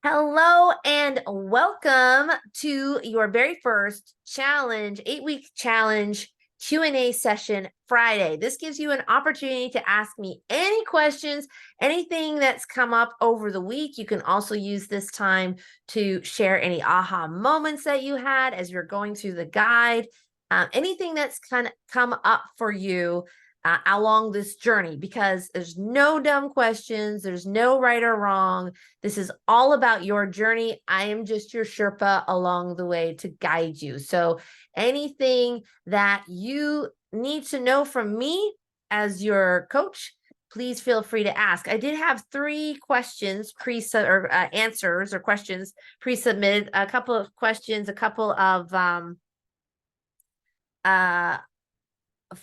Hello and welcome to your very first challenge, 8-week challenge Q&A session Friday. This gives you an opportunity to ask me any questions, anything that's come up over the week. You can also use this time to share any aha moments that you had as you're going through the guide, anything that's kind of come up for you along this journey, because there's no dumb questions. There's no right or wrong. This is all about your journey. I am just your Sherpa along the way to guide you. So anything that you need to know from me as your coach, please feel free to ask. I did have 3 questions answers or questions pre-submitted, a couple of questions, a couple of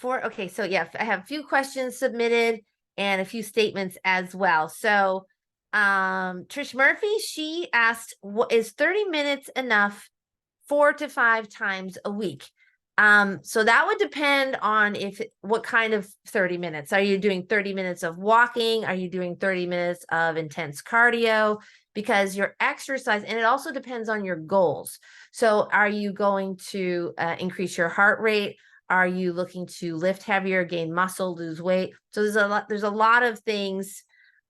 okay, so yeah, I have a few questions submitted and a few statements as well. So Trish Murphy, she asked, what is 30 minutes enough 4 to 5 times a week? So that would depend on what kind of 30 minutes. Are you doing 30 minutes of walking? Are you doing 30 minutes of intense cardio? Because your exercise, and it also depends on your goals. So are you going to increase your heart rate? Are you looking to lift heavier, gain muscle, lose weight? So there's a lot of things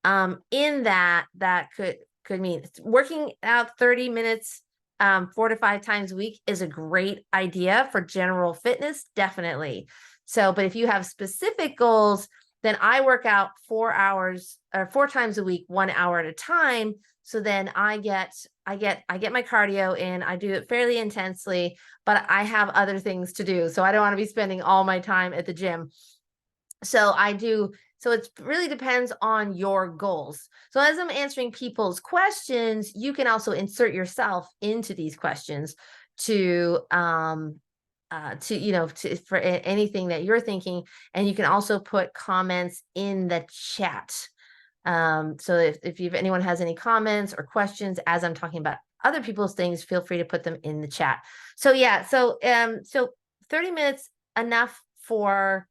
in that could mean working out 30 minutes 4 to 5 times a week is a great idea for general fitness, definitely. So, but if you have specific goals, then I work out 4 hours or 4 times a week, 1 hour at a time. So then I get my cardio in. I do it fairly intensely, but I have other things to do. So I don't want to be spending all my time at the gym. So it really depends on your goals. So as I'm answering people's questions, you can also insert yourself into these questions to for anything that you're thinking. And you can also put comments in the chat. So if anyone has any comments or questions as I'm talking about other people's things, feel free to put them in the chat. So yeah, so 30 minutes enough for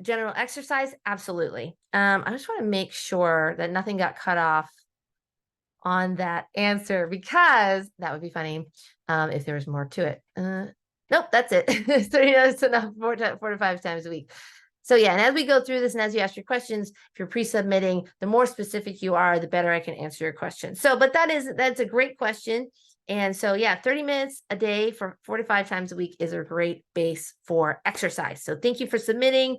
general exercise? Absolutely. I just want to make sure that nothing got cut off on that answer, because that would be funny if there was more to it. Nope, that's it. 30 minutes enough 4 to 5 times a week. So yeah, and as we go through this and as you ask your questions, if you're pre-submitting, the more specific you are, the better I can answer your question. So, but that's a great question. And so yeah, 30 minutes a day for 4 to 5 times a week is a great base for exercise. So thank you for submitting.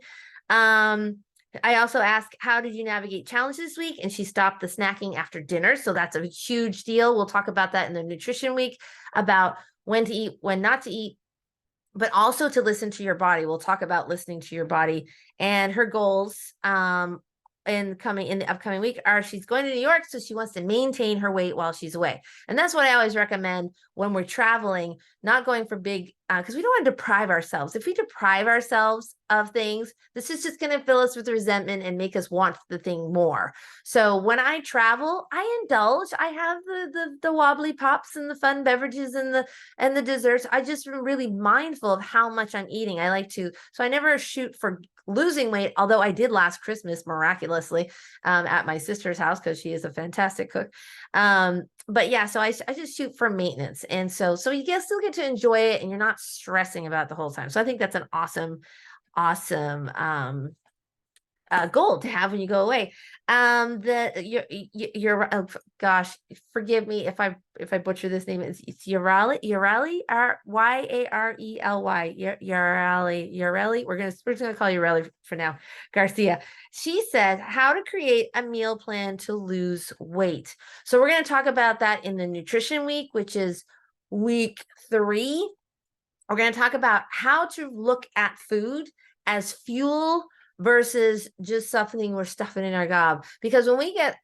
I also asked, how did you navigate challenges this week? And she stopped the snacking after dinner. So that's a huge deal. We'll talk about that in the nutrition week, about when to eat, when not to eat, but also to listen to your body. We'll talk about listening to your body and her goals. In the upcoming week she's going to New York, so she wants to maintain her weight while she's away. And that's what I always recommend when we're traveling, not going for big, because we don't want to deprive ourselves. If we deprive ourselves of things, this is just going to fill us with resentment and make us want the thing more. So when I travel, I indulge. I have the wobbly pops and the fun beverages and the desserts. I just am really mindful of how much I'm eating. So I never shoot for losing weight, although I did last Christmas miraculously at my sister's house, because she is a fantastic cook. But yeah, so I just shoot for maintenance. And so you guys still get to enjoy it and you're not stressing about it the whole time. So I think that's an awesome goal to have when you go away. You're oh, gosh, forgive me if I butcher this name. It's Yareli, Yarely, Yareli. We're gonna call you Yareli for now. Garcia. She said how to create a meal plan to lose weight. So we're gonna talk about that in the nutrition week, which is week 3. We're gonna talk about how to look at food as fuel versus just something we're stuffing in our gob. Because when we get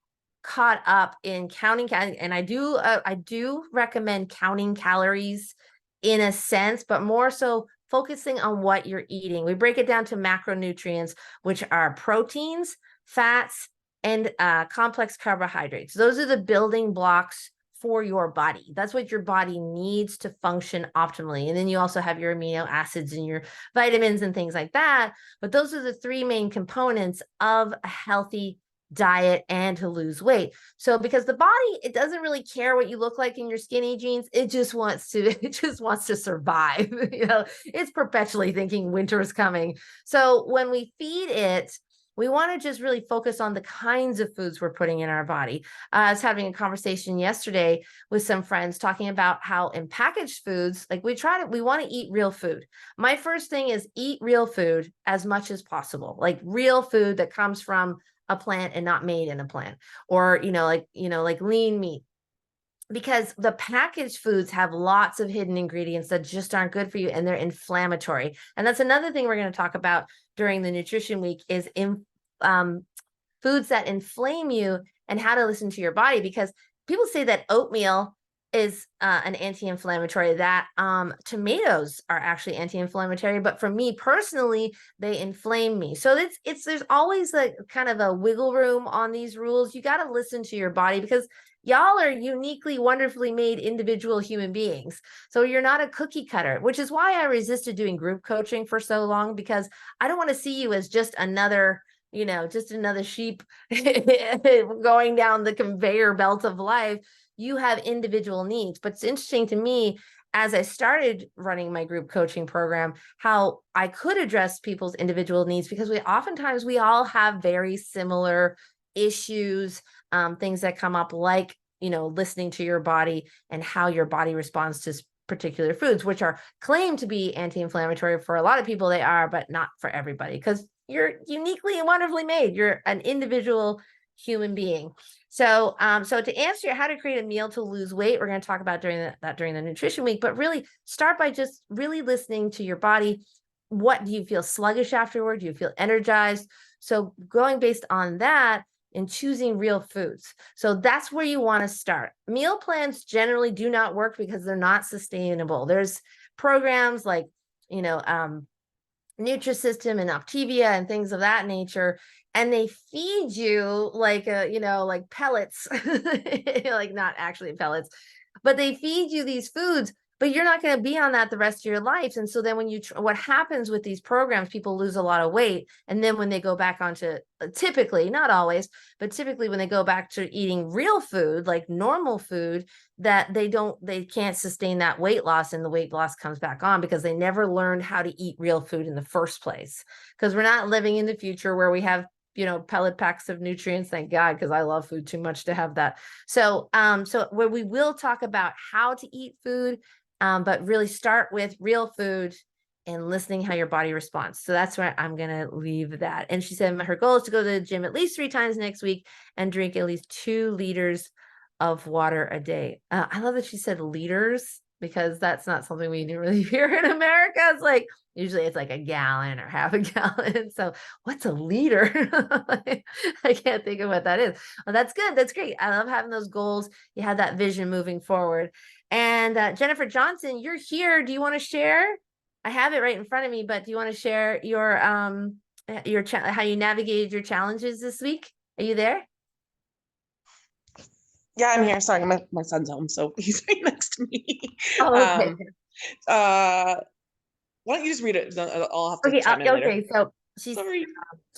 caught up in counting, and I do recommend counting calories in a sense, but more so focusing on what you're eating. We break it down to macronutrients, which are proteins, fats, and complex carbohydrates. Those are the building blocks for your body. That's what your body needs to function optimally. And then you also have your amino acids and your vitamins and things like that. But those are the 3 main components of a healthy diet and to lose weight. So because the body, it doesn't really care what you look like in your skinny jeans. It just wants to, it just wants to survive. It's perpetually thinking winter is coming. So when we feed it, we want to just really focus on the kinds of foods we're putting in our body. I was having a conversation yesterday with some friends talking about how in packaged foods, like we want to eat real food. My first thing is eat real food as much as possible, like real food that comes from a plant and not made in a plant, or like lean meat, because the packaged foods have lots of hidden ingredients that just aren't good for you, and they're inflammatory. And that's another thing we're going to talk about during the nutrition week is foods that inflame you and how to listen to your body, because people say that oatmeal is an anti-inflammatory, that tomatoes are actually anti-inflammatory, but for me personally, they inflame me. So there's always like kind of a wiggle room on these rules. You got to listen to your body, because y'all are uniquely, wonderfully made individual human beings. So you're not a cookie cutter, which is why I resisted doing group coaching for so long, because I don't want to see you as just another sheep going down the conveyor belt of life. You have individual needs. But it's interesting to me, as I started running my group coaching program, how I could address people's individual needs, because we all have very similar issues, things that come up, like, listening to your body and how your body responds to particular foods, which are claimed to be anti-inflammatory. For a lot of people, they are, but not for everybody, because you're uniquely and wonderfully made. You're an individual human being. So to answer how to create a meal to lose weight, we're going to talk about during the nutrition week, but really start by just really listening to your body. What do you feel sluggish afterward? Do you feel energized? So going based on that and choosing real foods. So that's where you want to start. Meal plans generally do not work because they're not sustainable. There's programs like, Nutrisystem and Optivia and things of that nature, and they feed you like like pellets, like not actually pellets, but they feed you these foods, but you're not going to be on that the rest of your life. And so then what happens with these programs, people lose a lot of weight. And then when they go back onto, typically, not always, but typically when they go back to eating real food, like normal food, that they can't sustain that weight loss, and the weight loss comes back on because they never learned how to eat real food in the first place. Because we're not living in the future where we have pellet packs of nutrients, thank God, because I love food too much to have that. So where we will talk about how to eat food, but really start with real food and listening how your body responds. So that's where I'm going to leave that. And she said her goal is to go to the gym at least 3 times next week and drink at least 2 liters of water a day. I love that she said liters, because that's not something we really hear in America. It's like, usually it's like a gallon or half a gallon. So what's a liter? I can't think of what that is. Well, that's good. That's great. I love having those goals. You have that vision moving forward. And Jennifer Johnson, you're here. Do you want to share? I have it right in front of me, but do you want to share your how you navigated your challenges this week? Are you there? Yeah, I'm here. Sorry, my son's home, so he's right next to me. Oh, okay. Why don't you just read it? I'll have to Okay. chime in later. Okay. So she's Sorry.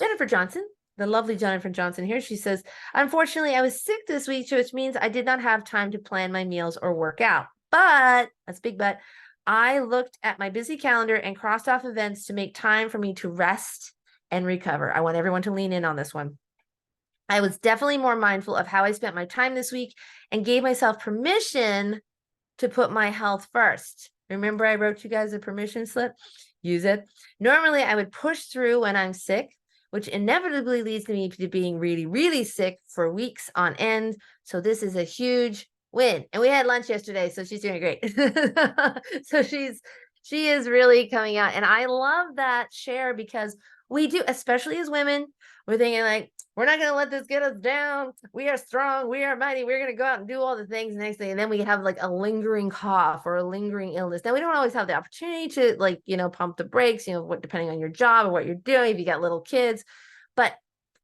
Jennifer Johnson, the lovely Jennifer Johnson here. She says, unfortunately, I was sick this week, which means I did not have time to plan my meals or work out. But that's big but. I looked at my busy calendar and crossed off events to make time for me to rest and recover. I want everyone to lean in on this one. I was definitely more mindful of how I spent my time this week and gave myself permission to put my health first. Remember, I wrote you guys a permission slip? Use it. Normally, I would push through when I'm sick, which inevitably leads me to being really, really sick for weeks on end. So this is a huge win. And we had lunch yesterday, so she's doing great. So she is really coming out. And I love that share, because we do, especially as women, we're thinking like, we're not going to let this get us down. We are strong. We are mighty. We're going to go out and do all the things next day. And then we have like a lingering cough or a lingering illness. Now, we don't always have the opportunity to pump the brakes, depending on your job or what you're doing, if you got little kids. But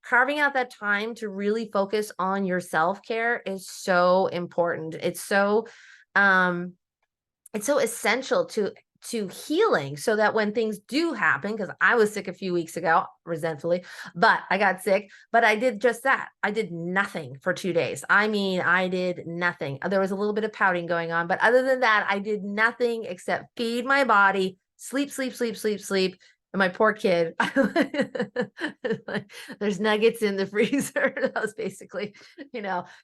carving out that time to really focus on your self-care is so important. It's so essential to to healing, so that when things do happen, because I was sick a few weeks ago, resentfully, but I got sick, but I did just that. I did nothing for 2 days. I mean, I did nothing. There was a little bit of pouting going on, but other than that, I did nothing except feed my body, sleep, sleep, sleep, sleep, sleep. And my poor kid, there's nuggets in the freezer. That was basically,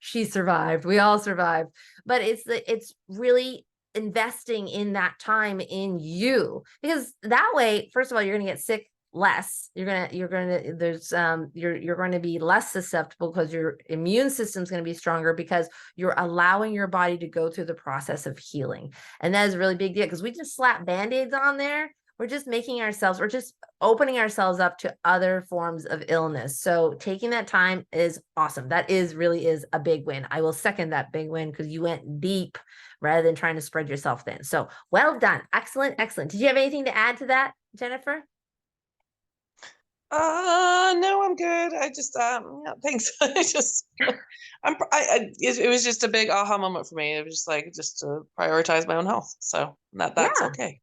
she survived. We all survived. But it's really investing in that time in you, because that way, first of all, you're going to get sick less. You're going to be less susceptible, because your immune system is going to be stronger, because you're allowing your body to go through the process of healing. And that is a really big deal, because we just slap band-aids on there. We're just opening ourselves up to other forms of illness. So taking that time is awesome. That really is a big win. I will second that big win, because you went deep rather than trying to spread yourself thin. So well done. Excellent. Excellent. Did you have anything to add to that, Jennifer? No, I'm good. I just, yeah, thanks. It was just a big aha moment for me. It was just like, just to prioritize my own health. So that's okay.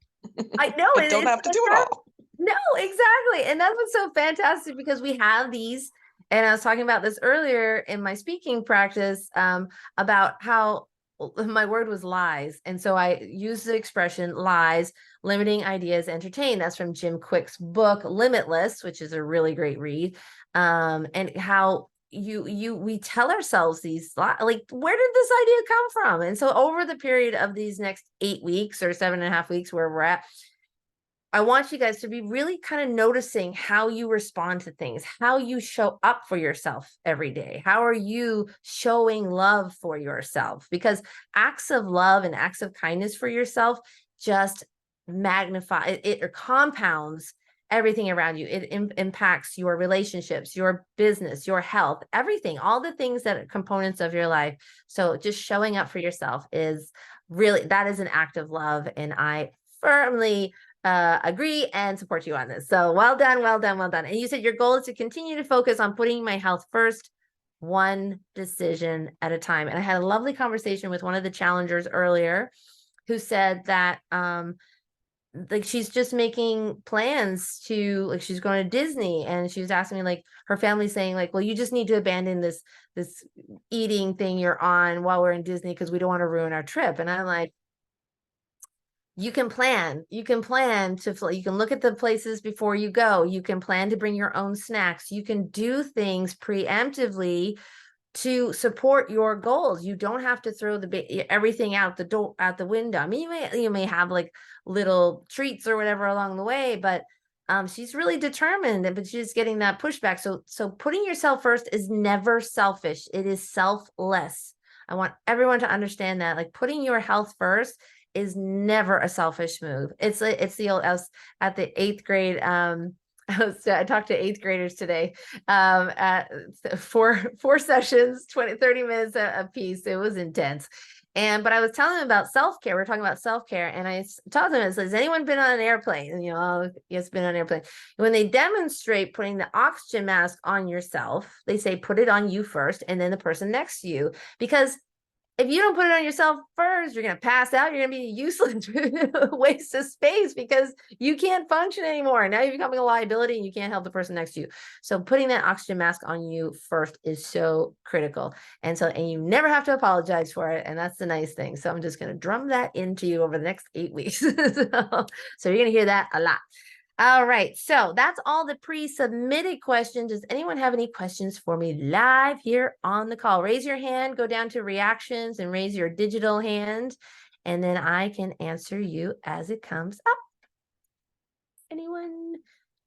I know. I don't have to do it all. No, exactly. And that's what's so fantastic, because we have these, and I was talking about this earlier in my speaking practice, about how my word was lies. And so I use the expression lies, limiting ideas, entertain. That's from Jim Quick's book, Limitless, which is a really great read. And how we tell ourselves these, like, where did this idea come from? And so over the period of these next 8 weeks or 7.5 weeks, where we're at, I want you guys to be really kind of noticing how you respond to things, how you show up for yourself every day. How are you showing love for yourself? Because acts of love and acts of kindness for yourself just magnify it, or compounds everything around you. It impacts your relationships, your business, your health, everything, all the things that are components of your life. So just showing up for yourself is really, that is an act of love. And I firmly agree and support you on this. So well done, well done, well done. And you said your goal is to continue to focus on putting my health first, one decision at a time. And I had a lovely conversation with one of the challengers earlier, who said that like she's just making plans to, like, she's going to Disney, and she was asking me, like, her family's saying, like, well, you just need to abandon this eating thing you're on while we're in Disney, because we don't want to ruin our trip. And I'm like, you can plan to, you can look at the places before you go. You can plan to bring your own snacks. You can do things preemptively to support your goals. You don't have to throw everything out the window. I mean, you may have like little treats or whatever along the way, but she's really determined, but she's getting that pushback. So putting yourself first is never selfish. It is selfless. I want everyone to understand that, like, putting your health first is never a selfish move. It's the old, I was at the 8th grade. I talked to 8th graders today, at four sessions, 30 minutes a piece. It was intense. But I was telling them about self-care. We're talking about self-care. And I told them, has anyone been on an airplane? And, yes, been on an airplane. When they demonstrate putting the oxygen mask on yourself, they say, put it on you first, and then the person next to you. Because if you don't put it on yourself first, you're going to pass out. You're going to be useless, waste of space, because you can't function anymore. Now you're becoming a liability, and you can't help the person next to you. So putting that oxygen mask on you first is so critical. And you never have to apologize for it. And that's the nice thing. So I'm just going to drum that into you over the next 8 weeks. So you're going to hear that a lot. All right, so that's all the pre-submitted questions. Does anyone have any questions for me live here on the call? Raise your hand, go down to reactions, and raise your digital hand, and then I can answer you as it comes up. Anyone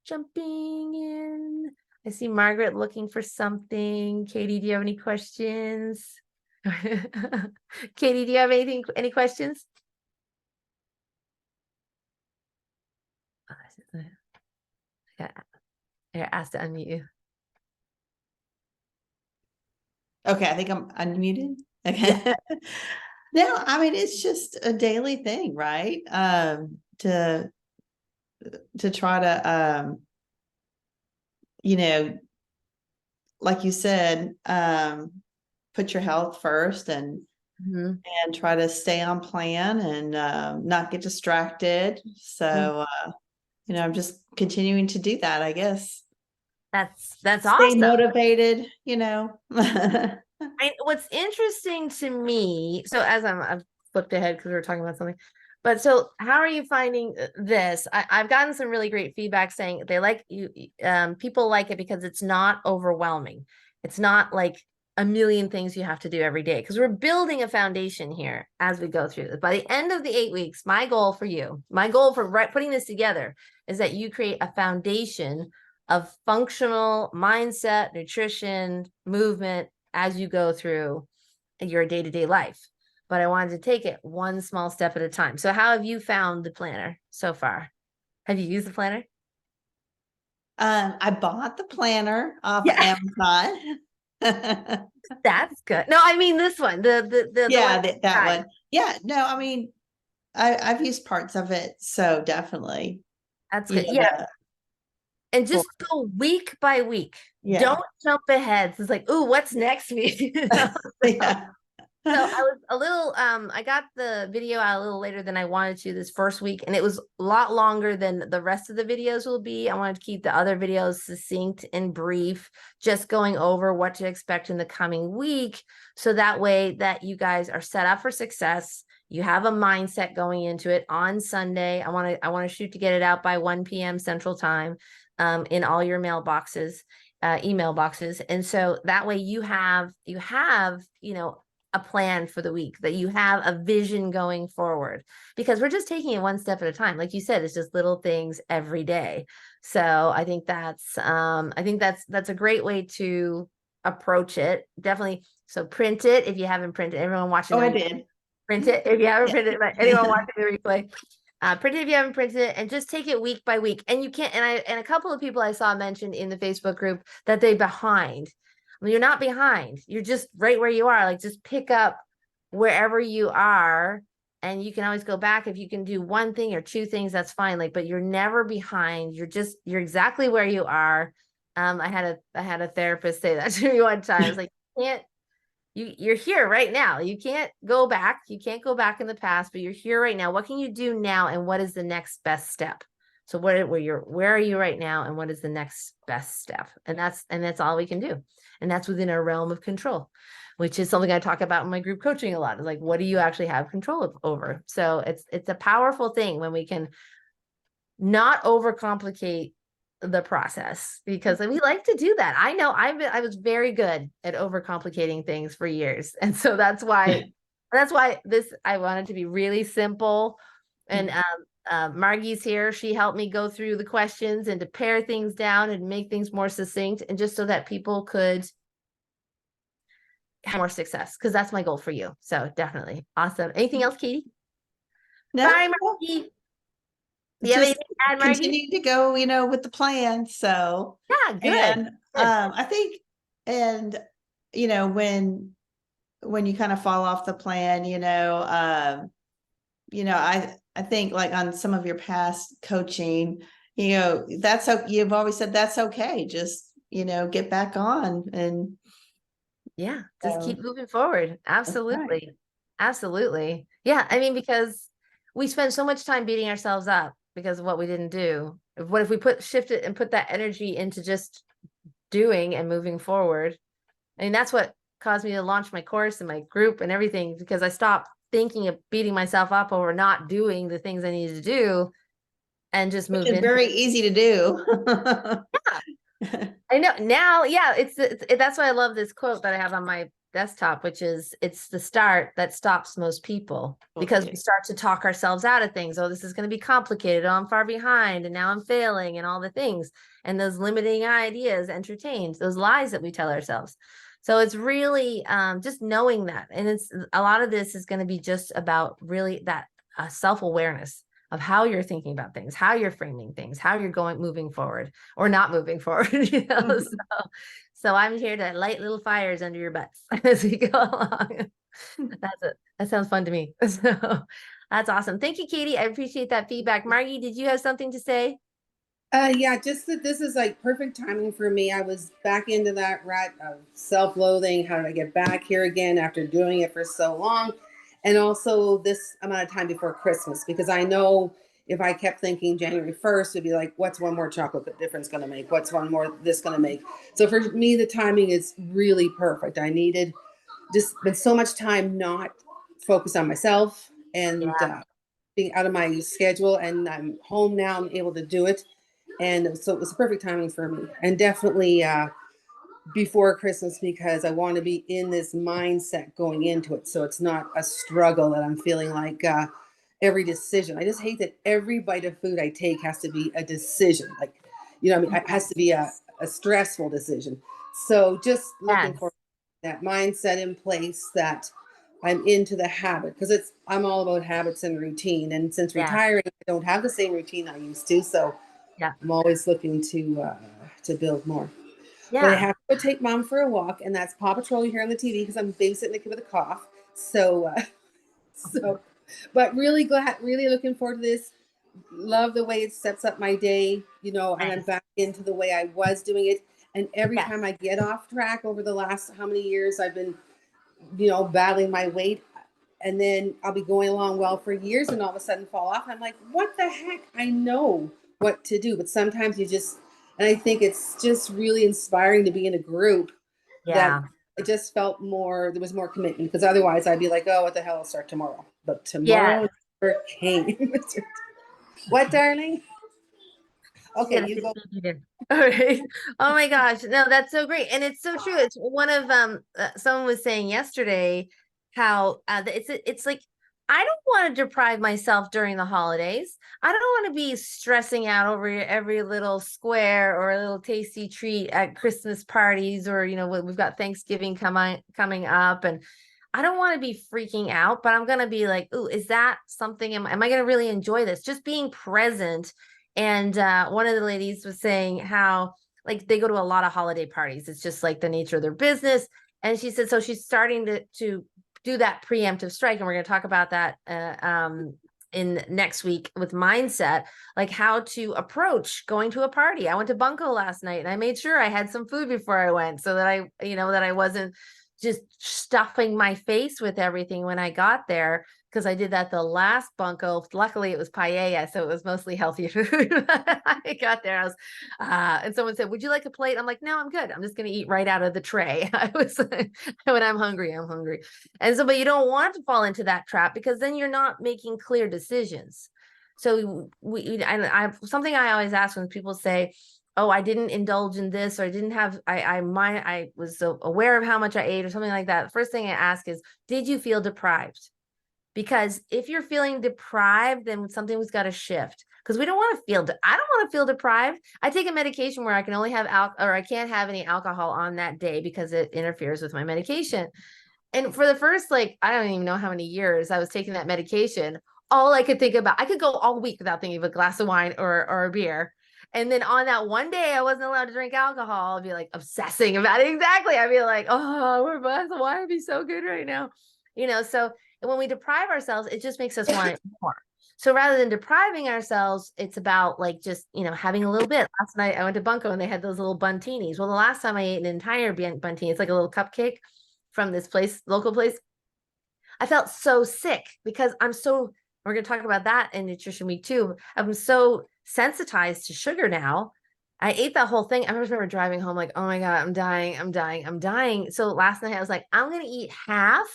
jumping in? I see Margaret looking for something. Katie, do you have any questions? Katie, do you have any questions? Yeah, I asked to unmute you. Okay, I think I'm unmuted. Okay. Yeah. No, I mean, it's just a daily thing, right? To try to like you said, put your health first, and Mhm. and try to stay on plan and not get distracted. So, I'm just continuing to do that, I guess. That's Stay awesome. motivated, What's interesting to me, so as I've flipped ahead because we were talking about something, but so how are you finding this? I've gotten some really great feedback saying they like you, people like it because it's not overwhelming. It's not like a million things you have to do every day because we're building a foundation here as we go through this. By the end of the 8 weeks, my goal for you, my goal for putting this together is that you create a foundation of functional mindset, nutrition, movement, as you go through your day-to-day life. But I wanted to take it one small step at a time. So how have you found the planner so far? Have you used the planner? I bought the planner off Yeah. Amazon. That's good. No, I mean this one, the Yeah, one that one. Yeah, no, I mean, I've used parts of it, so definitely. That's good. Yeah. And just go week by week. Yeah. Don't jump ahead. It's like, ooh, what's next week? Yeah. So I was a little I got the video out a little later than I wanted to this first week, and it was a lot longer than the rest of the videos will be. I wanted to keep the other videos succinct and brief, just going over what to expect in the coming week, so that way that you guys are set up for success. You have a mindset going into it on Sunday. I want to shoot to get it out by 1 p.m. Central Time, in all your mailboxes, email boxes, and so that way you have a plan for the week, that you have a vision going forward, because we're just taking it one step at a time. Like you said, it's just little things every day. So I think that's a great way to approach it. Definitely. So print it if you haven't printed. Everyone watching. Oh, I did. Print it if you haven't Yeah. printed it. But anyone watching the replay, print it if you haven't printed it, and just take it week by week. And you can't. And a couple of people I saw mentioned in the Facebook group that they're behind. Well, you're not behind. You're just right where you are. Like, just pick up wherever you are, and you can always go back. If you can do one thing or two things, that's fine. Like, but you're never behind. You're exactly where you are. I had a therapist say that to me one time. I was like, you're here right now. You can't go back. You can't go back in the past, but you're here right now. What can you do now? And what is the next best step? So where are you right now? And what is the next best step? And that's all we can do. And that's within our realm of control, which is something I talk about in my group coaching a lot. Is like, what do you actually have control over? So it's a powerful thing when we can not overcomplicate the process, because we like to do that. I know I was very good at overcomplicating things for years. And so that's why I wanted to be really simple. And Margie's here. She helped me go through the questions and to pare things down and make things more succinct, and just so that people could have more success, because that's my goal for you. So definitely. Awesome. Anything else, Katie? No, Bye, Margie. Do you have anything to add, Margie? continue to go, with the plan. So Yeah, good. And I think, and when you kind of fall off the plan, I think, like, on some of your past coaching, that's okay. You've always said that's okay. Just, get back on and yeah, just keep moving forward. Absolutely. right. Absolutely. Yeah. I mean, because we spend so much time beating ourselves up because of what we didn't do. What if we shift it and put that energy into just doing and moving forward? I mean, that's what caused me to launch my course and my group and everything, because I stopped thinking of beating myself up over not doing the things I needed to do and just move Which is in. very easy to do. Yeah. I know now. Yeah. That's why I love this quote that I have on my desktop, which is, it's the start that stops most people, because we start to talk ourselves out of things. Oh, this is going to be complicated. Oh, I'm far behind and now I'm failing and all the things. And those limiting ideas entertained, those lies that we tell ourselves. So it's really just knowing that. And it's a lot of this is going to be just about really that self-awareness of how you're thinking about things, how you're framing things, how you're moving forward or not moving forward. So I'm here to light little fires under your butts as we go along. That's it. That sounds fun to me. So that's awesome. Thank you, Katie. I appreciate that feedback. Margie, did you have something to say? Yeah, just that this is like perfect timing for me. I was back into that rut of self-loathing. How did I get back here again after doing it for so long? And also this amount of time before Christmas, because I know if I kept thinking January 1st, it'd be like, what's one more chocolate difference going to make? What's one more this going to make? So for me, the timing is really perfect. I needed just been so much time not focused on myself and Yeah, being out of my schedule, and I'm home now. I'm able to do it, and so it was perfect timing for me, and definitely before Christmas, because I want to be in this mindset going into it, so it's not a struggle that I'm feeling like every decision. I just hate that every bite of food I take has to be a decision, like, you know, I mean, it has to be a stressful decision. So just looking for yes, that mindset in place, that I'm into the habit, because I'm all about habits and routine. And since yeah, retiring, I don't have the same routine I used to. So yeah, I'm always looking to build more. But I yeah. have to go take mom for a walk, and that's Paw Patrol you hear on the TV because I'm babysitting the kid with a cough. So so, but really glad, really looking forward to this. Love the way it sets up my day, you know, and I'm Nice. back into the way I was doing it. And every Yes. time I get off track over the last how many years I've been, you know, battling my weight, and then I'll be going along well for years and all of a sudden fall off. I'm like, what the heck? I know what to do. But sometimes you just, and I think it's just really inspiring to be in a group that Yeah. it just felt more, there was more commitment, because otherwise I'd be like, oh, what the hell, I'll start tomorrow. But Yeah. tomorrow never came. What, darling? She's Okay, gonna you finish go. making dinner. All right. Oh my gosh. No, that's so great. And it's so true. It's one of someone was saying yesterday how it's like I don't want to deprive myself during the holidays. I don't want to be stressing out over every little square or a little tasty treat at Christmas parties, or we've got Thanksgiving coming up, and I don't want to be freaking out, but I'm going to be like, "Ooh, is that something am I going to really enjoy this?" Just being present. And one of the ladies was saying how like they go to a lot of holiday parties. It's just like the nature of their business. And she said, so she's starting to do that preemptive strike. And we're going to talk about that in next week with mindset, like how to approach going to a party. I went to Bunko last night and I made sure I had some food before I went so that that I wasn't just stuffing my face with everything when I got there, because I did that the last bunko. Luckily, it was paella, so it was mostly healthier food. I got there, and someone said, "Would you like a plate?" I'm like, "No, I'm good. I'm just going to eat right out of the tray." I was when I'm hungry, I'm hungry, and so, but you don't want to fall into that trap, because then you're not making clear decisions. So I something I always ask when people say, oh, I didn't indulge in this, or I didn't have, I was so aware of how much I ate or something like that. The first thing I ask is, did you feel deprived? Because if you're feeling deprived, then something's got to shift. Because we don't want to I don't want to feel deprived. I take a medication where I can only have or I can't have any alcohol on that day because it interferes with my medication. And for the first, like, I don't even know how many years I was taking that medication, all I could think about, I could go all week without thinking of a glass of wine or a beer. And then on that one day I wasn't allowed to drink alcohol, I'd be like obsessing about it. Exactly. I'd be like, oh, a glass of wine would be so good right now. So when we deprive ourselves, it just makes us want it more. So rather than depriving ourselves, it's about like just, having a little bit. Last night I went to Bunko and they had those little buntinis. Well, the last time I ate an entire buntini, it's like a little cupcake from this local place. I felt so sick because we're going to talk about that in Nutrition Week too. I'm so sensitized to sugar now. I ate that whole thing. I remember driving home like, oh my God, I'm dying, I'm dying, I'm dying. So last night I was like, I'm going to eat half,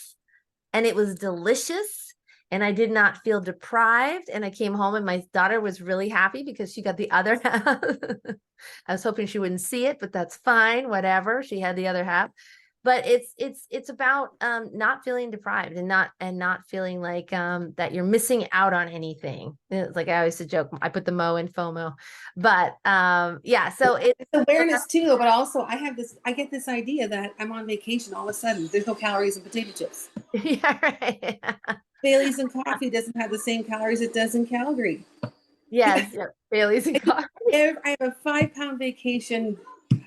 and it was delicious. And I did not feel deprived. And I came home and my daughter was really happy because she got the other half. I was hoping she wouldn't see it, but that's fine. Whatever. She had the other half. But it's about not feeling deprived and not feeling like that you're missing out on anything. It's like I always say joke, I put the mo in FOMO. But yeah, so it's awareness too, though, but also I get this idea that I'm on vacation all of a sudden. There's no calories in potato chips. Yeah, right. Bailey's and coffee doesn't have the same calories it does in Calgary. Yes, yeah. Bailey's and coffee. I have a 5-pound vacation.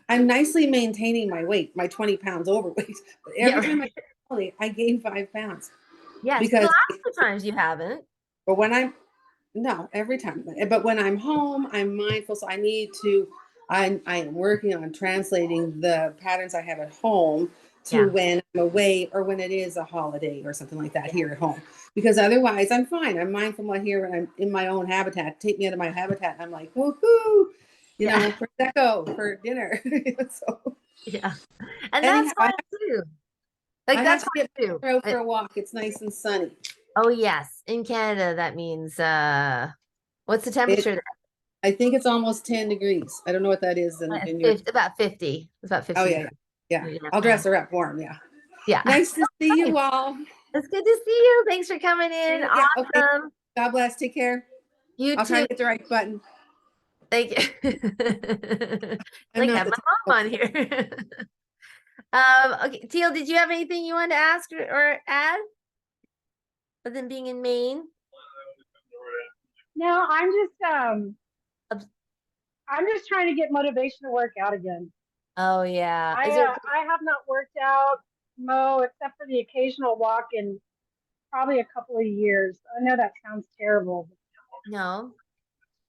I'm nicely maintaining my weight, my 20 pounds overweight. But every time I gain 5 pounds. Yes, but the Because last two times you haven't. but when I'm No, every time. But when I'm home, I'm mindful. So I need to, I am working on translating the patterns I have at home to Yeah. when I'm away or when it is a holiday or something like that here at home. Because otherwise I'm fine. I'm mindful when here when I'm in my own habitat. Take me out of my habitat. I'm like, woohoo, Yeah. prosecco for dinner. So Yeah. And that's anyhow, fine too. Like I have that's to fine get too. out for a walk. It's nice and sunny. Oh yes. In Canada, that means what's the It, temperature there? I think it's almost 10 degrees. I don't know what that is in your. About 50. It's about Oh 50 yeah, degrees. yeah. I'll dress her up warm. Yeah. Yeah. Nice to see Nice. you all. It's good to see you. Thanks for coming in. Yeah. Okay. Awesome. God bless. Take care. You I'll try too. to hit the right button. Thank you. I'm Like I not have the. my mom on here. Okay, Teal, did you have anything you wanted to ask or add? Other than being in Maine? No, Obs- I'm just trying to get motivation to work out again. Oh yeah. Is there I have not worked out, Mo, except for the occasional walk in probably a couple of years. I know that sounds terrible. no?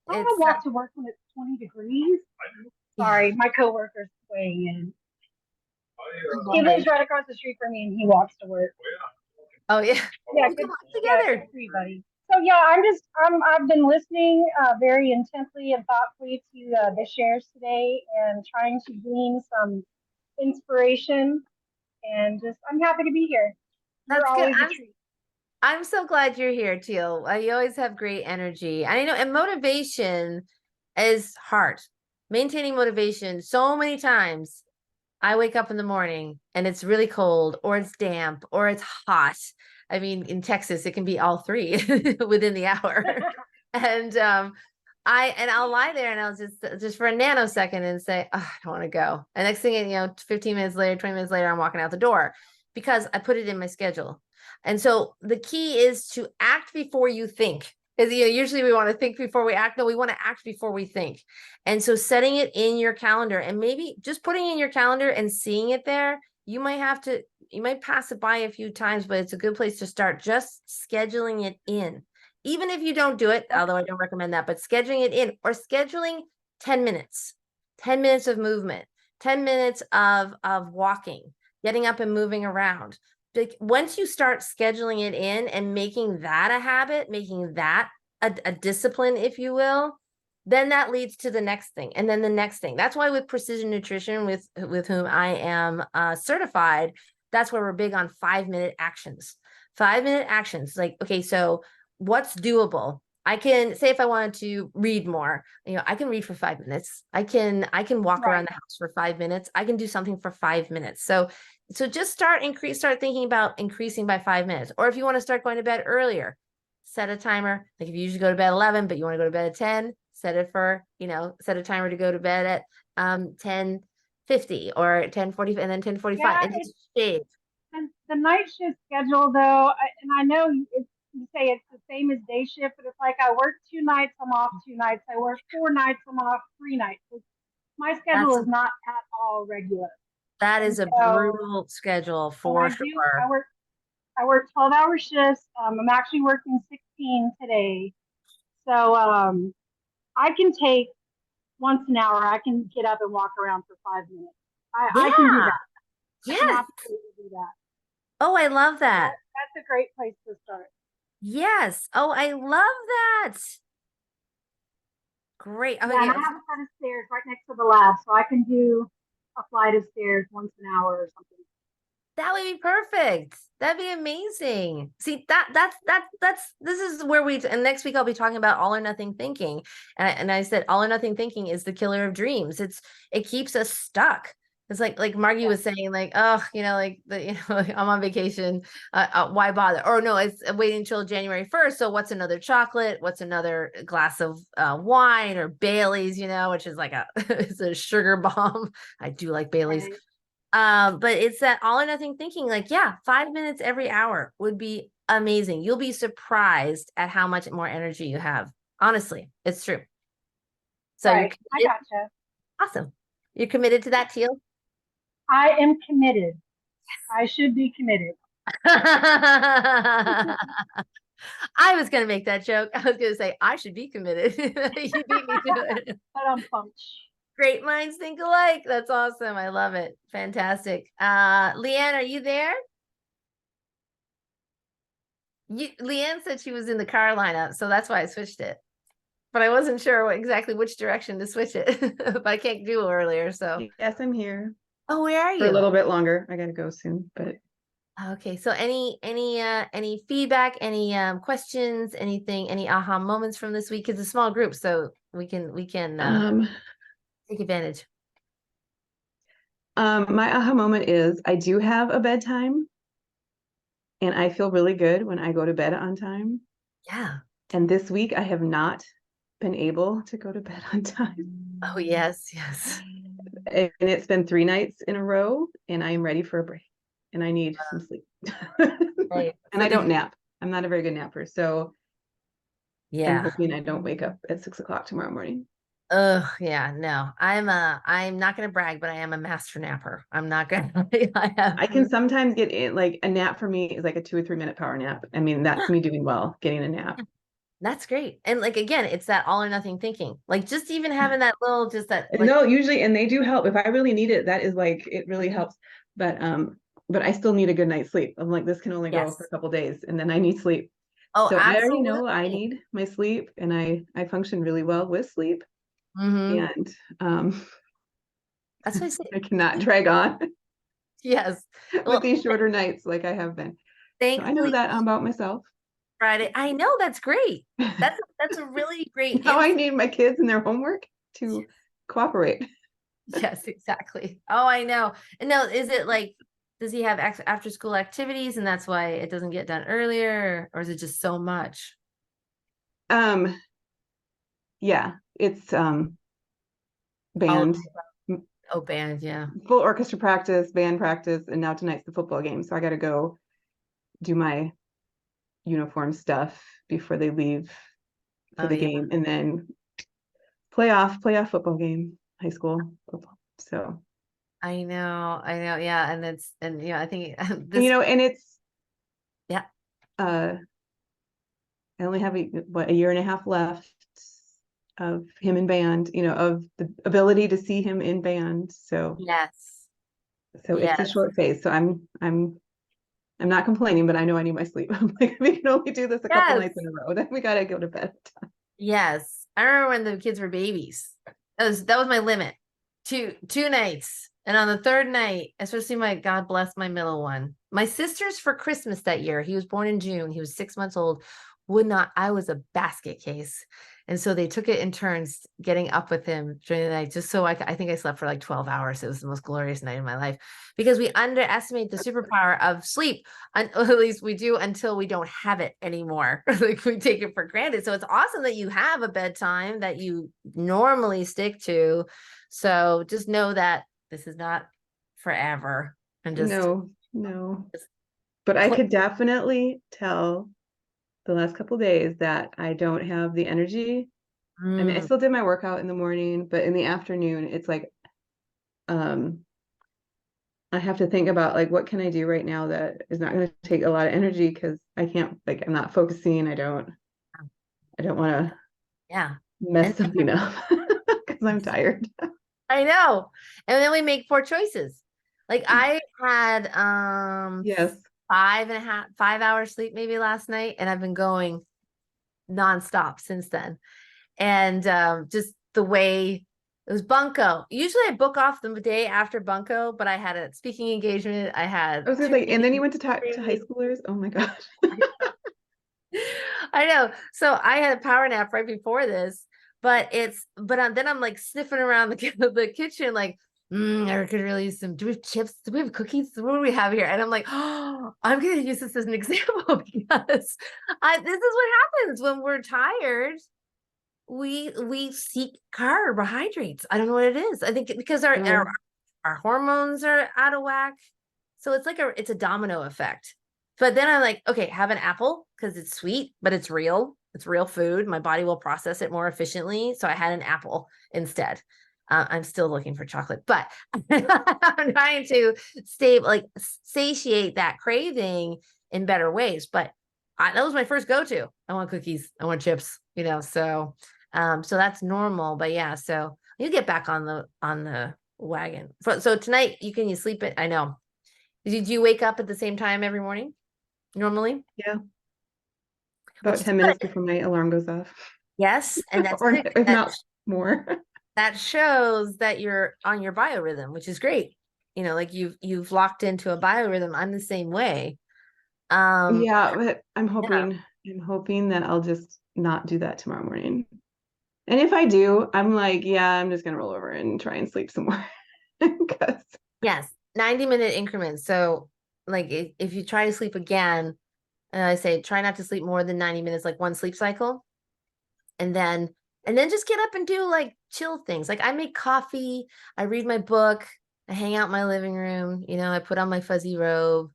I want It's to walk to work when it's 20 degrees. Sorry, my coworker's weighing in. He lives right across the street from me and he walks to work. Oh yeah. Yeah, We good, can work yeah, together. good for you, buddy. So yeah, I've been listening very intently and thoughtfully to the shares today and trying to glean some inspiration. And just, I'm happy to be here. You're That's good. always a treat. I'm so glad you're here, Teal. You always have great energy. And I know, and motivation is hard. Maintaining motivation so many times. I wake up in the morning and it's really cold or it's damp or it's hot. I mean, in Texas, it can be all three within the hour. And I'll lie there and I'll just for a nanosecond and say, oh, I don't want to go. And next thing, 15 minutes later, 20 minutes later, I'm walking out the door because I put it in my schedule. And so the key is to act before you think. Because usually we want to think before we act. No, we want to act before we think. And so setting it in your calendar and maybe just putting in your calendar and seeing it there, you might pass it by a few times, but it's a good place to start just scheduling it in. Even if you don't do it, although I don't recommend that, but scheduling it in or scheduling 10 minutes, 10 minutes of movement, 10 minutes of walking, getting up and moving around. Once you start scheduling it in and making that a habit, making that a discipline, if you will, then that leads to the next thing and then the next thing. That's why with precision nutrition, with whom I am certified, that's where we're big on 5-minute actions. 5-minute actions. Like, okay, so what's doable? I can say if I wanted to read more, I can read for 5 minutes. I can walk around the house for 5 minutes. I can do something for 5 minutes. So just start thinking about increasing by 5 minutes. Or if you want to start going to bed earlier, set a timer. Like if you usually go to bed 11, but you want to go to bed at 10, set it for, set a timer to go to bed at 10:50 or 10:40 and then 10:45 Yeah, and just shave. and the night shift schedule though, and I know you say it's the same as day shift, but it's like I work 2 nights, I'm off 2 nights. I work 4 nights, I'm off 3 nights. My schedule is not at all regular. That is a brutal schedule for sure. I work 12-hour shifts. I'm actually working 16 today. So I can take once an hour, I can get up and walk around for 5 minutes. I can do that. Yes. I can absolutely do that. Oh, I love that. That's a great place to start. Yes. Oh, I love that. Great. Oh, yeah, and I have a set of stairs right next to the lab, so I can do a flight of stairs once an hour or something. That would be perfect. That'd be amazing. See, that's this is where and next week I'll be talking about all or nothing thinking. And I said all or nothing thinking is the killer of dreams. It keeps us stuck. It's like Margie was saying, like, oh, I'm on vacation. Why bother? Or no, it's waiting until January 1st. So what's another chocolate? What's another glass of wine or Bailey's, which is like it's a sugar bomb. I do like Bailey's. But it's that all or nothing thinking, like, 5 minutes every hour would be amazing. You'll be surprised at how much more energy you have. Honestly, it's true. So right. I gotcha. Awesome. You're committed to that, Teal? I am committed. I should be committed. I was gonna make that joke. I was gonna say I should be committed. You beat me to it. But I'm pumped. Great minds think alike. That's awesome. I love it. Fantastic. Leanne, are you there? Leanne said she was in the car lineup, so that's why I switched it. But I wasn't sure exactly which direction to switch it. But I can't do earlier, so. Yes, I'm here Oh, where are for a you? little bit longer. I gotta go soon, but Okay, so any feedback, any questions, anything, any aha moments from this week? It's a small group, so we can take advantage. my aha moment is I do have a bedtime, and I feel really good when I go to bed on time. Yeah. And this week I have not been able to go to bed on time. Oh, yes, yes. And it's been 3 nights in a row, and I am ready for a break, and I need some sleep. Right. And I don't nap. I'm not a very good napper, so I'm Yeah. hoping I don't wake up at 6 o'clock tomorrow morning. Yeah, no. I'm not gonna brag, but I am a master napper. I'm not gonna I can sometimes get in, like a nap for me is like a 2 or 3 minute power nap. I mean, that's me doing well, getting a nap. That's great. And like again, it's that all or nothing thinking. Like just even having that little like, No, usually, and they do help. If I really need it, that is like, it really helps. But I still need a good night's sleep. I'm like, this can only go Yes. for a couple days, and then I need sleep. Oh, So I already know I absolutely. need my sleep, and I function really well with sleep. Mhm. And That's what I say. I cannot drag on Yes. with Well, these shorter nights like I have been. So I know thankfully that about myself. Friday. I know that's great. That's a really great Now I insight. need my kids and their homework to cooperate. Yes, exactly. Oh, I know. And now, is it like, does he have after school activities and that's why it doesn't get done earlier, or is it just so much? Yeah, it's band, Oh, band, yeah. full orchestra practice, band practice, and now tonight's the football game. So I got to go do my uniform stuff before they leave for Oh, the yeah. game, and then playoff football game, high school football. So I know, yeah. And I think and, this, and it's yeah. I only have a year and a half left of him in band, of the ability to see him in band. So Yes. it's a Yes. short phase. So I'm not complaining, but I know I need my sleep. I'm like, we can only do this a couple nights in a row. Then we gotta go to bed. Yes. I remember when the kids were babies. That was my limit. Two nights. And on the third night, especially God bless my middle one. My sister's for Christmas that year. He was born in June. He was 6 months old. I was a basket case. And so they took it in turns getting up with him during the night, just so I think I slept for like 12 hours. It was the most glorious night of my life because we underestimate the superpower of sleep. At least we do until we don't have it anymore. Like we take it for granted. So it's awesome that you have a bedtime that you normally stick to. So just know that this is not forever. And just No. But I could definitely tell the last couple of days that I don't have the energy. I mean, I still did my workout in the morning, but in the afternoon, it's like, I have to think about like, what can I do right now that is not going to take a lot of energy because I can't, like, I'm not focusing. I don't want to mess something up because I'm tired. I know. And then we make poor choices. Like I had Yes. 5 hours sleep maybe last night, and I've been going nonstop since then. And just the way it was bunko. Usually I book off the day after bunko, but I had a speaking engagement. I had I was like, and then you went to talk to high schoolers. Oh my gosh. I know. So I had a power nap right before this, but then I'm like sniffing around the kitchen, like, I could really use some. Do we have chips? Do we have cookies? What do we have here? And I'm like, oh, I'm gonna use this as an example because this is what happens when we're tired. We seek carbohydrates. I don't know what it is. I think because our hormones are out of whack. So it's a domino effect. But then I'm like, okay, have an apple because it's sweet, but it's real. It's real food. My body will process it more efficiently. So I had an apple instead. I'm still looking for chocolate, but I'm trying to satiate that craving in better ways. But that was my first go-to. I want cookies, I want chips, so that's normal. But yeah, so you get back on the wagon. So tonight you sleep it. I know. Did you wake up at the same time every morning normally? Yeah. Which About is 10 minutes good. before my alarm goes off. Yes, and that's Or good. if not more. That shows that you're on your biorhythm, which is great. Like you've locked into a biorhythm. I'm the same way. Yeah, but I'm Yeah. hoping that I'll just not do that tomorrow morning. And if I do, I'm like, yeah, I'm just gonna roll over and try and sleep some more. 'Cause Yes, 90-minute increments. So like if you try to sleep again, I say try not to sleep more than 90 minutes, like one sleep cycle. And then just get up and do like chill things. Like I make coffee, I read my book, I hang out in my living room, I put on my fuzzy robe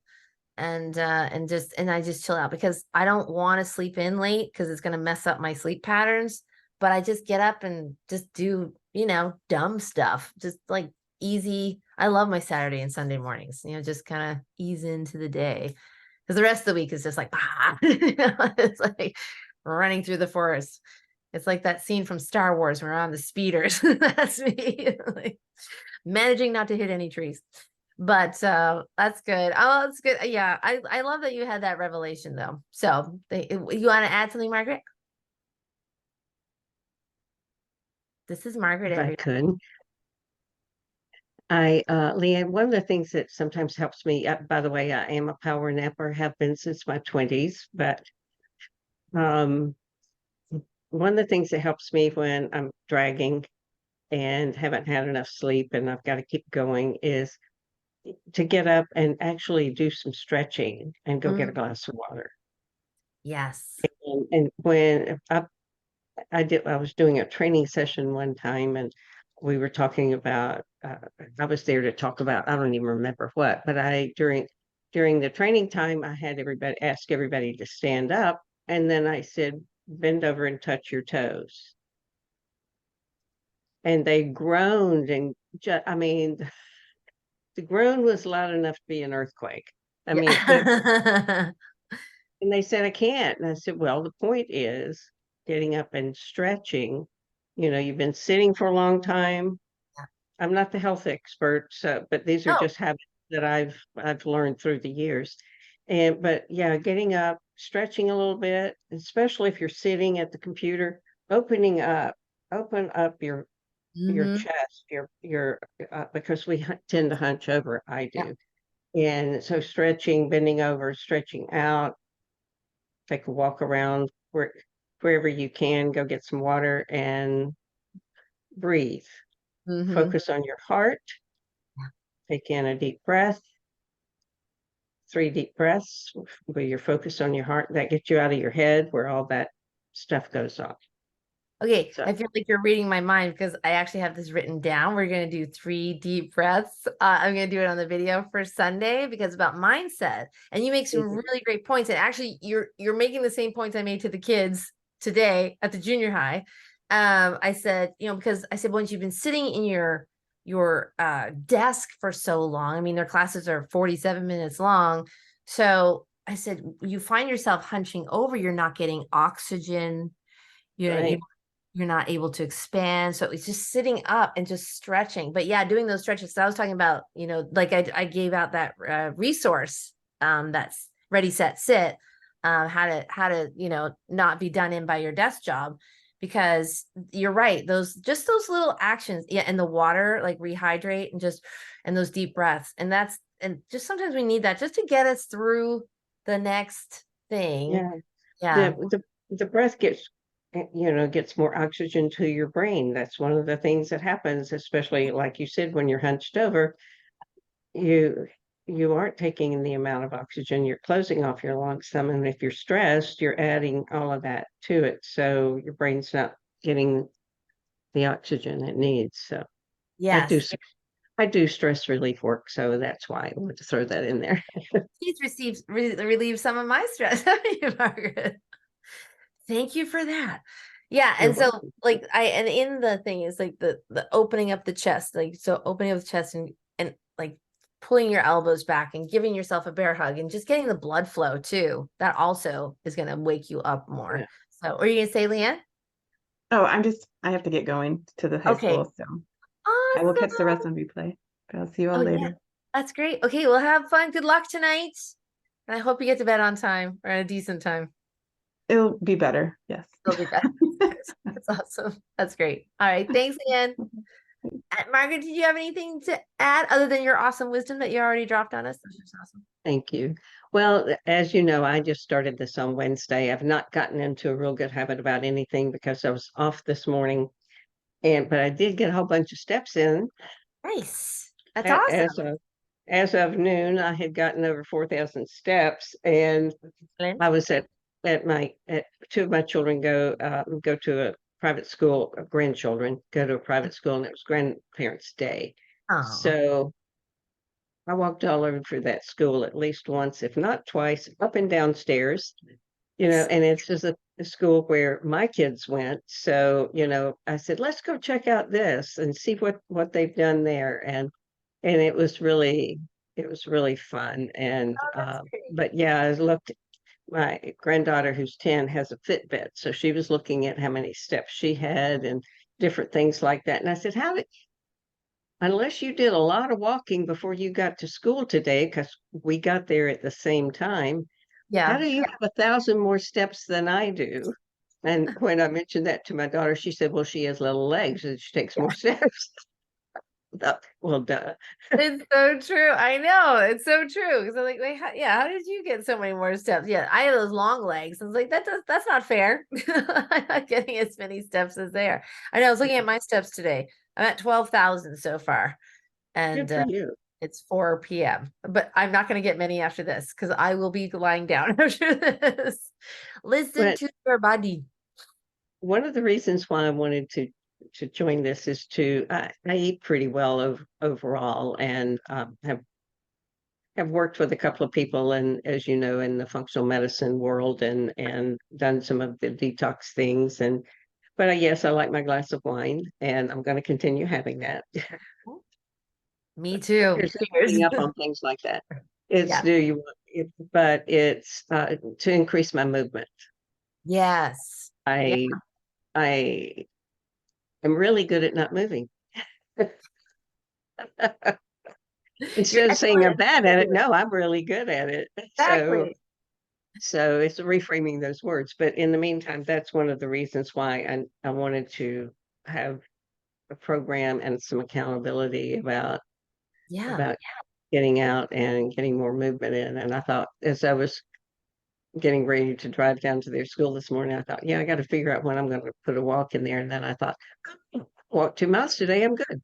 and I just chill out because I don't want to sleep in late because it's going to mess up my sleep patterns. But I just get up and just do, dumb stuff, just like easy. I love my Saturday and Sunday mornings, just kind of ease into the day because the rest of the week is just like, it's like running through the forest. It's like that scene from Star Wars where we're on the speeders. That's me, like, managing not to hit any trees. But that's good. Oh, that's good. Yeah, I love that you had that revelation though. So you want to add something, Margaret? This is Margaret. If I Every could. Leanne, one of the things that sometimes helps me, by the way, I am a power napper, have been since my 20s, but um, one of the things that helps me when I'm dragging and haven't had enough sleep and I've got to keep going is to get up and actually do some stretching and go get a glass of water. Yes. And when I was doing a training session one time and we were talking about, I was there to talk about, I don't even remember what, but during the training time, I had ask everybody to stand up. And then I said, bend over and touch your toes. And they groaned and I mean, the groan was loud enough to be an earthquake. I mean, Yeah. and they said, I can't. And I said, well, the point is getting up and stretching. You've been sitting for a long time. I'm not the health expert, but these are Oh, just habits that I've learned through the years. But yeah, getting up, stretching a little bit, especially if you're sitting at the computer, open up your mhm. chest, because we tend to hunch over. I Yeah. do. And so stretching, bending over, stretching out, take a walk around wherever you can, go get some water and breathe. Mhm. Focus on your heart. Take in a deep breath, 3 deep breaths where you're focused on your heart. That gets you out of your head where all that stuff goes off. Okay, So I feel like you're reading my mind because I actually have this written down. We're going to do 3 deep breaths. I'm going to do it on the video for Sunday because about mindset. And you make some really great points. And actually, you're making the same points I made to the kids today at the junior high. I said, because I said once you've been sitting in your desk for so long, I mean, their classes are 47 minutes long. So I said, you find yourself hunching over, you're not getting oxygen. right. You're not able to expand. So it's just sitting up and just stretching. But yeah, doing those stretches. So I was talking about, like I gave out that resource that's Ready, Set, Sit, how to not be done in by your desk job, because you're right. Those little actions, yeah, and the water, like rehydrate and those deep breaths. And just sometimes we need that just to get us through the next thing. Yeah. Yeah. The breath gets more oxygen to your brain. That's one of the things that happens, especially like you said, when you're hunched over, you aren't taking in the amount of oxygen, you're closing off your lungs some, and if you're stressed, you're adding all of that to it. So your brain's not getting the oxygen it needs. So I do Yes. I do stress relief work, so that's why I wanted to throw that in there. Please relieve some of my stress, Margaret. Thank you for that. Yeah, You're and so welcome. like and in the thing is like the opening up the chest, like so opening up the chest and like pulling your elbows back and giving yourself a bear hug and just getting the blood flow too. That also is going to wake you up more. Yeah. So, are you going to say, Leanne? Oh, I have to get going to the high Okay. school, so I will catch the Awesome. rest on replay. But I'll see you all Oh, yeah. later. That's great. Okay, well, have fun. Good luck tonight. And I hope you get to bed on time or at a decent time. It'll be better. Yes. It'll be better. That's awesome. That's great. All right. Thanks, Leanne. Margaret, did you have anything to add other than your awesome wisdom that you already dropped on us? That's just awesome. Thank you. Well, as you know, I just started this on Wednesday. I've not gotten into a real good habit about anything because I was off this morning, but I did get a whole bunch of steps in. Nice. That's A- awesome. As of noon, I had gotten over 4,000 steps, and I was at two of my children go to a private school. Grandchildren go to a private school, and it was Grandparents' Day. Oh, So I walked all over through that school at least once, if not twice, up and downstairs. And it's just a school where my kids went. So, I said, let's go check out this and see what they've done there. And it was really fun. And that's great. but yeah, I looked. My granddaughter, who's 10, has a Fitbit, so she was looking at how many steps she had and different things like that. And I said, unless you did a lot of walking before you got to school today, because we got there at the same time, how Yeah. do you have 1,000 more steps than I do? And when I mentioned that to my daughter, she said, well, she has little legs and she takes more steps. Well, duh. It's so true. I know. It's so true. Because I'm like, wait, how did you get so many more steps? Yeah, I have those long legs. I was like, that's not fair. I'm not getting as many steps as they are. I know. I was looking at my steps today. I'm at 12,000 so far. And Good for you. it's 4 p.m. But I'm not going to get many after this because I will be lying down after this. Listen But to your body. one of the reasons why I wanted to join this is I eat pretty well overall, and have worked with a couple of people, and as you know, in the functional medicine world, and done some of the detox things. But yes, I like my glass of wine, and I'm going to continue having that. Me too. There's no Cheers. giving up on things like that. It's Yeah. do you want it, but it's to increase my movement. Yes. I am really good at not moving. Instead You're of saying I'm excellent. bad at it, no, I'm really good at it. Exactly. So it's reframing those words. But in the meantime, that's one of the reasons why I wanted to have a program and some accountability about Yeah. getting out and getting more movement in. And I thought, as I was getting ready to drive down to their school this morning, I thought, yeah, I got to figure out when I'm going to put a walk in there. And then I thought, walk 2 miles today, I'm good.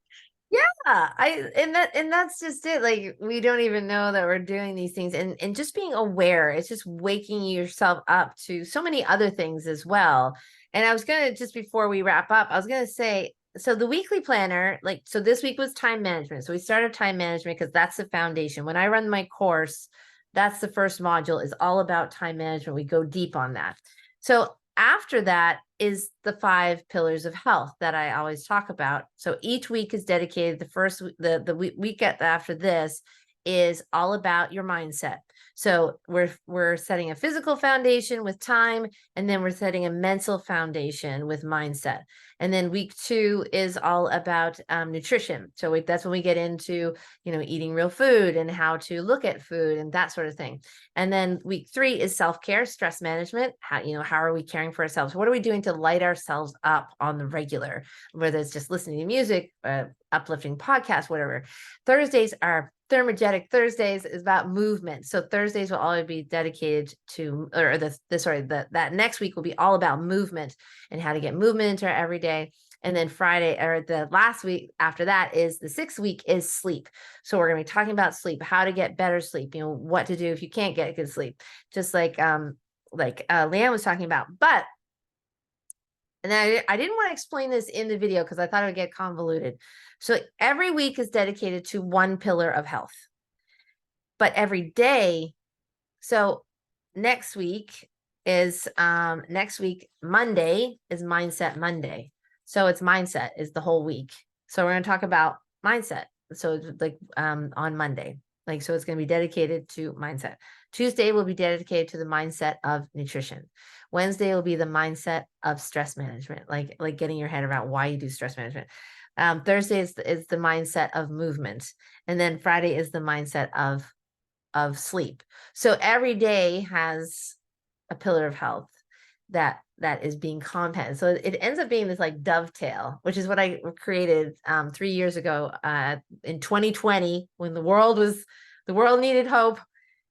Yeah, and that's just it. Like, we don't even know that we're doing these things, and just being aware, it's just waking yourself up to so many other things as well. And I was gonna, just before we wrap up, I was gonna say, so the weekly planner, so this week was time management. So we started time management because that's the foundation. When I run my course, that's the first module, is all about time management. We go deep on that. So after that is the 5 pillars of health that I always talk about. So each week is dedicated. The week after this is all about your mindset. So we're setting a physical foundation with time, and then we're setting a mental foundation with mindset. And then week 2 is all about nutrition. So that's when we get into, eating real food and how to look at food and that sort of thing. And then week 3 is self-care, stress management. How are we caring for ourselves? What are we doing to light ourselves up on the regular, whether it's just listening to music, uplifting podcasts, whatever. Thursdays are Thermogenic Thursdays, is about movement. So Thursdays will always be dedicated to, or that next week will be all about movement and how to get movement into our everyday. And then Friday, or the last week after that, is the 6th week, is sleep. So we're going to be talking about sleep, how to get better sleep, what to do if you can't get good sleep, just like Leanne was talking about. But, and then I didn't want to explain this in the video because I thought it would get convoluted. So every week is dedicated to one pillar of health, but every day. So next week, Monday is Mindset Monday. So it's mindset is the whole week. So we're going to talk about mindset. So it's like on Monday. Like, so it's going to be dedicated to mindset. Tuesday will be dedicated to the mindset of nutrition. Wednesday will be the mindset of stress management, like getting your head around why you do stress management. Thursday is the mindset of movement. And then Friday is the mindset of sleep. So every day has a pillar of health that is being compounded. So it ends up being this like dovetail, which is what I created 3 years ago in 2020 when the world needed hope.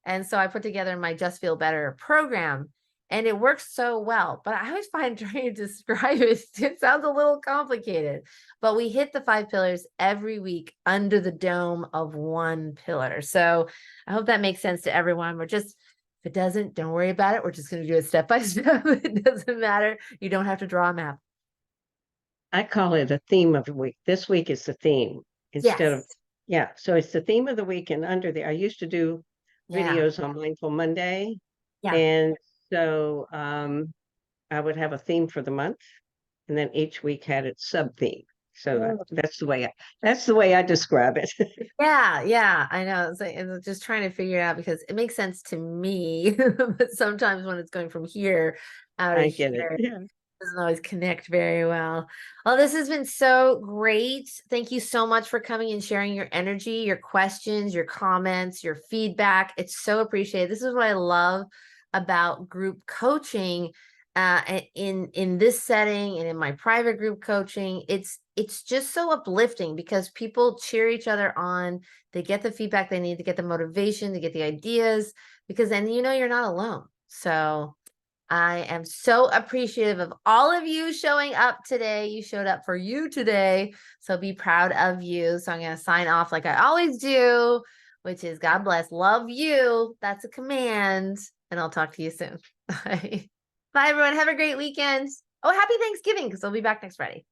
And so I put together my Just Feel Better program, and it works so well. But I always find trying to describe it sounds a little complicated. But we hit the 5 pillars every week under the dome of one pillar. So I hope that makes sense to everyone. We're just, if it doesn't, don't worry about it. We're just going to do it step by step. It doesn't matter. You don't have to draw a map. I call it a theme of the week. This week is the theme instead of, yeah. So it's the theme of the week, and under there, I used to do videos on Mindful Monday. Yeah. And so I would have a theme for the month, and then each week had its sub theme. So that's the way I describe it. Yeah, I know. It's just trying to figure it out because it makes sense to me, but sometimes when it's going from here out I of get here, it. Yeah. doesn't always connect very well. Well, this has been so great. Thank you so much for coming and sharing your energy, your questions, your comments, your feedback. It's so appreciated. This is what I love about group coaching. In this setting and in my private group coaching, it's just so uplifting because people cheer each other on. They get the feedback they need to get the motivation, to get the ideas, because then you're not alone. So I am so appreciative of all of you showing up today. You showed up for you today, so be proud of you. So I'm going to sign off like I always do, which is God bless, love you. That's a command, and I'll talk to you soon. Bye. Bye, everyone. Have a great weekend. Oh, happy Thanksgiving, because I'll be back next Friday.